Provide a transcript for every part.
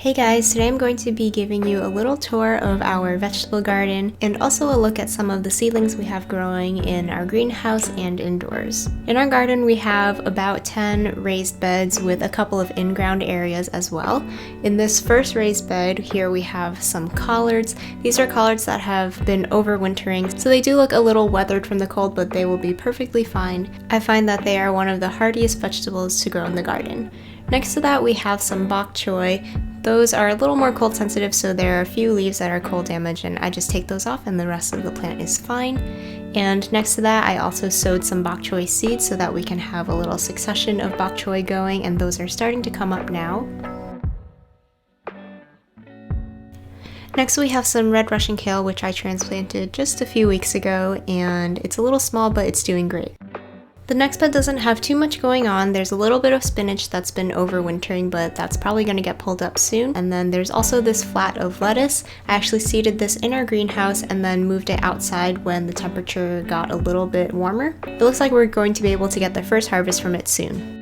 Hey guys, today I'm going to be giving you a little tour of our vegetable garden and also a look at some of the seedlings we have growing in our greenhouse and indoors. In our garden we have about 10 raised beds with a couple of in-ground areas as well. In this first raised bed here we have some collards. These are collards that have been overwintering, so they do look a little weathered from the cold, but they will be perfectly fine. I find that they are one of the hardiest vegetables to grow in the garden. Next to that we have some Bok Choy. Those are a little more cold sensitive, so there are a few leaves that are cold damaged, and I just take those off and the rest of the plant is fine. And next to that I also sowed some Bok Choy seeds so that we can have a little succession of Bok Choy going, and those are starting to come up now. Next we have some red Russian Kale, which I transplanted just a few weeks ago, and it's a little small but it's doing great. The next bed doesn't have too much going on. There's a little bit of spinach that's been overwintering, but that's probably going to get pulled up soon. And then there's also this flat of lettuce. I actually seeded this in our greenhouse and then moved it outside when the temperature got a little bit warmer. It looks like we're going to be able to get the first harvest from it soon.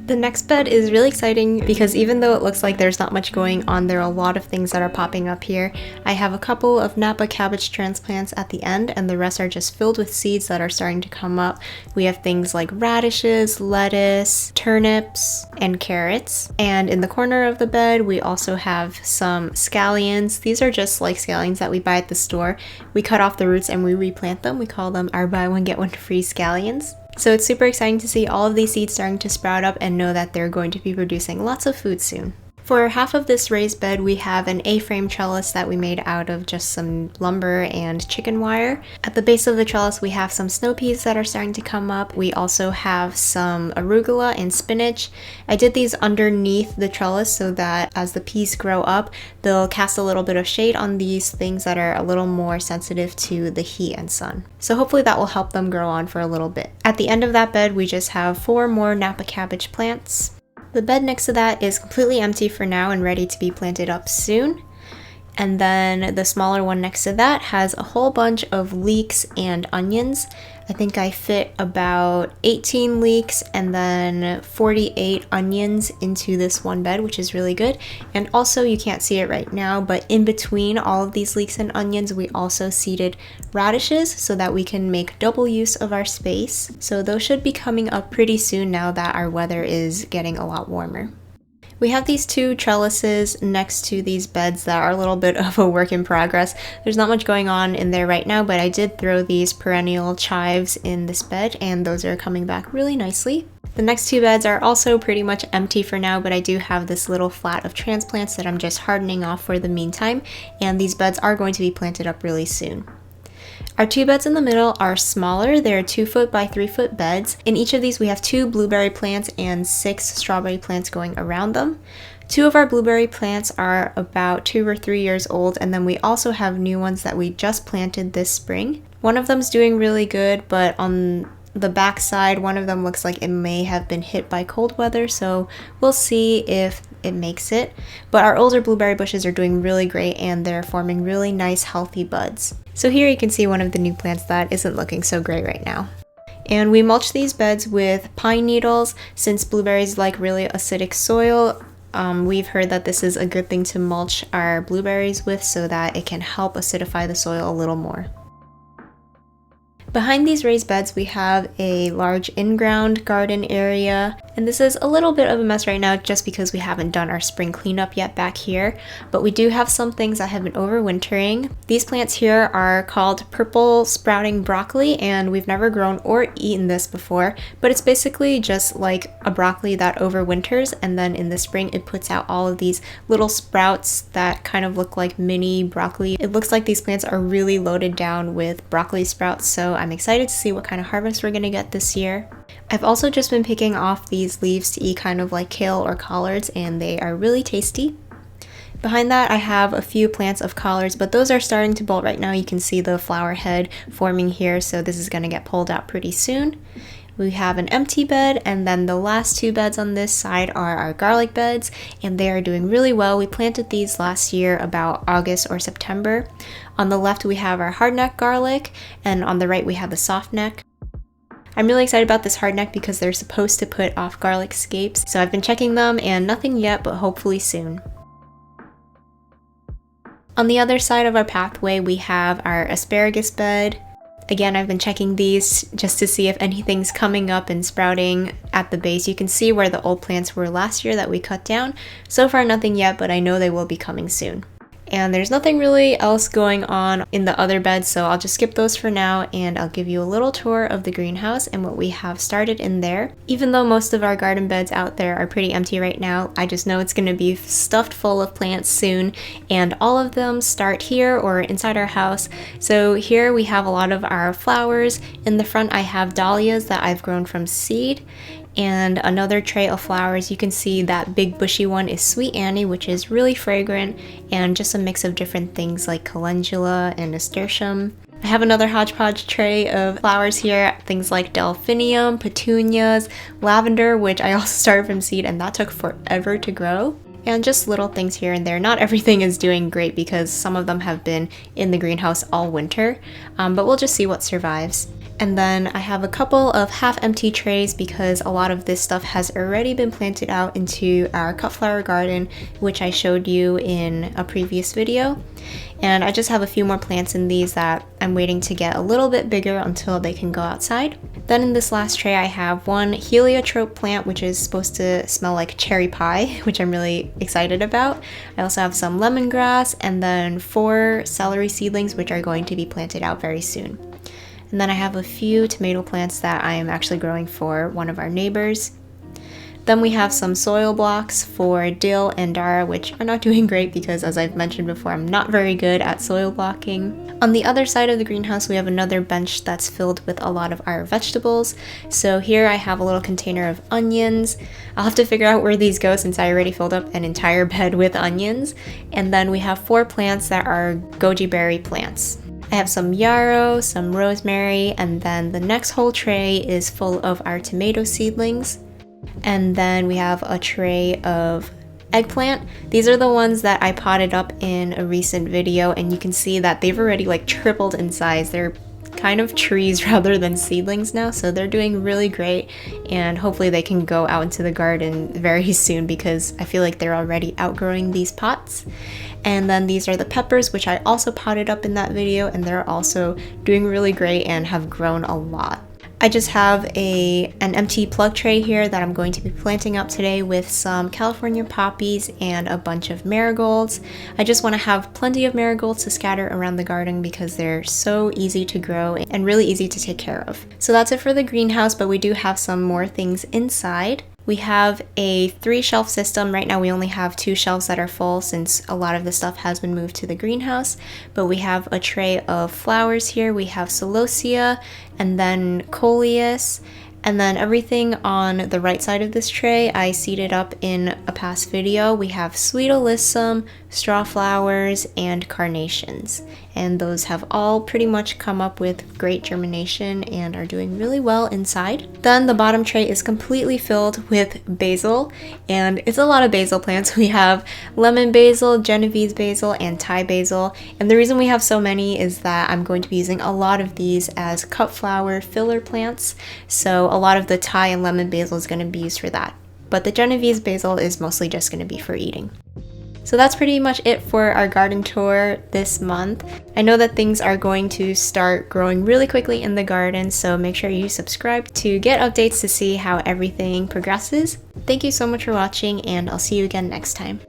The next bed is really exciting because even though it looks like there's not much going on, there are a lot of things that are popping up here. I have a couple of Napa cabbage transplants at the end, and the rest are just filled with seeds that are starting to come up. We have things like radishes, lettuce, turnips, and carrots. And in the corner of the bed, we also have some scallions. These are just like scallions that we buy at the store. We cut off the roots and we replant them. We call them our buy one get one free scallions. So it's super exciting to see all of these seeds starting to sprout up and know that they're going to be producing lots of food soon. For half of this raised bed, we have an A-frame trellis that we made out of just some lumber and chicken wire. At the base of the trellis, we have some snow peas that are starting to come up. We also have some arugula and spinach. I did these underneath the trellis so that as the peas grow up, they'll cast a little bit of shade on these things that are a little more sensitive to the heat and sun. So hopefully that will help them grow on for a little bit. At the end of that bed, we just have 4 more Napa cabbage plants. The bed next to that is completely empty for now and ready to be planted up soon. And then the smaller one next to that has a whole bunch of leeks and onions. I think I fit about 18 leeks and then 48 onions into this one bed, which is really good. And also, you can't see it right now, but in between all of these leeks and onions, we also seeded radishes so that we can make double use of our space. So those should be coming up pretty soon now that our weather is getting a lot warmer. We have these 2 trellises next to these beds that are a little bit of a work in progress. There's not much going on in there right now, but I did throw these perennial chives in this bed, and those are coming back really nicely. The next 2 beds are also pretty much empty for now, but I do have this little flat of transplants that I'm just hardening off for the meantime, and these beds are going to be planted up really soon. Our 2 beds in the middle are smaller. They're 2-foot by 3-foot beds. In each of these we have 2 blueberry plants and 6 strawberry plants going around them. 2 of our blueberry plants are about 2 or 3 years old, and then we also have new ones that we just planted this spring. One of them's doing really good, but on the back side, one of them looks like it may have been hit by cold weather, so we'll see if it makes it. But our older blueberry bushes are doing really great, and they're forming really nice healthy buds. So here you can see one of the new plants that isn't looking so great right now. And we mulch these beds with pine needles since blueberries like really acidic soil. We've heard that this is a good thing to mulch our blueberries with so that it can help acidify the soil a little more. Behind these raised beds we have a large in-ground garden area, and this is a little bit of a mess right now just because we haven't done our spring cleanup yet back here, but we do have some things that have been overwintering. These plants here are called purple sprouting broccoli, and we've never grown or eaten this before, but it's basically just like a broccoli that overwinters, and then in the spring it puts out all of these little sprouts that kind of look like mini broccoli. It looks like these plants are really loaded down with broccoli sprouts, so I'm excited to see what kind of harvest we're gonna get this year. I've also just been picking off these leaves to eat kind of like kale or collards, and they are really tasty. Behind that I have a few plants of collards, but those are starting to bolt right now. You can see the flower head forming here, so this is gonna get pulled out pretty soon. We have an empty bed, and then the last 2 beds on this side are our garlic beds, and they are doing really well. We planted these last year about August or September. On the left we have our hardneck garlic, and on the right we have the softneck. I'm really excited about this hardneck because they're supposed to put off garlic scapes, so I've been checking them and nothing yet, but hopefully soon. On the other side of our pathway, we have our asparagus bed. Again, I've been checking these just to see if anything's coming up and sprouting at the base. You can see where the old plants were last year that we cut down. So far nothing yet, but I know they will be coming soon. And there's nothing really else going on in the other beds, so I'll just skip those for now and I'll give you a little tour of the greenhouse and what we have started in there. Even though most of our garden beds out there are pretty empty right now, I just know it's going to be stuffed full of plants soon, and all of them start here or inside our house. So here we have a lot of our flowers. In the front I have dahlias that I've grown from seed, and another tray of flowers. You can see that big bushy one is Sweet Annie, which is really fragrant, and just a mix of different things like calendula and nasturtium. I have another hodgepodge tray of flowers here, things like delphinium, petunias, lavender, which I also started from seed and that took forever to grow. And just little things here and there. Not everything is doing great because some of them have been in the greenhouse all winter, but we'll just see what survives. And then I have a couple of half-empty trays because a lot of this stuff has already been planted out into our cut flower garden, which I showed you in a previous video. And I just have a few more plants in these that I'm waiting to get a little bit bigger until they can go outside. Then in this last tray I have one heliotrope plant, which is supposed to smell like cherry pie, which I'm really excited about. I also have some lemongrass and then 4 celery seedlings, which are going to be planted out very soon. And then I have a few tomato plants that I am actually growing for one of our neighbors. Then we have some soil blocks for dill and dara, which are not doing great because, as I've mentioned before, I'm not very good at soil blocking. On the other side of the greenhouse, we have another bench that's filled with a lot of our vegetables. So here I have a little container of onions. I'll have to figure out where these go since I already filled up an entire bed with onions. And then we have 4 plants that are goji berry plants. I have some yarrow, some rosemary, and then the next whole tray is full of our tomato seedlings. And then we have a tray of eggplant. These are the ones that I potted up in a recent video, and you can see that they've already like tripled in size. They're kind of trees rather than seedlings now, so they're doing really great, and hopefully they can go out into the garden very soon because I feel like they're already outgrowing these pots. And then these are the peppers, which I also potted up in that video, and they're also doing really great and have grown a lot. I just have an empty plug tray here that I'm going to be planting out today with some California poppies and a bunch of marigolds. I just want to have plenty of marigolds to scatter around the garden because they're so easy to grow and really easy to take care of. So that's it for the greenhouse, but we do have some more things inside. We have a 3-shelf system. Right now we only have 2 shelves that are full since a lot of the stuff has been moved to the greenhouse, but we have a tray of flowers here. We have celosia and then coleus, and then everything on the right side of this tray I seeded up in a past video. We have sweet alyssum, straw flowers, and carnations, and those have all pretty much come up with great germination and are doing really well inside. Then the bottom tray is completely filled with basil, and it's a lot of basil plants. We have lemon basil, Genovese basil, and Thai basil, and the reason we have so many is that I'm going to be using a lot of these as cut flower filler plants, so a lot of the Thai and lemon basil is going to be used for that, but the Genovese basil is mostly just going to be for eating. So that's pretty much it for our garden tour this month. I know that things are going to start growing really quickly in the garden, so make sure you subscribe to get updates to see how everything progresses. Thank you so much for watching, and I'll see you again next time.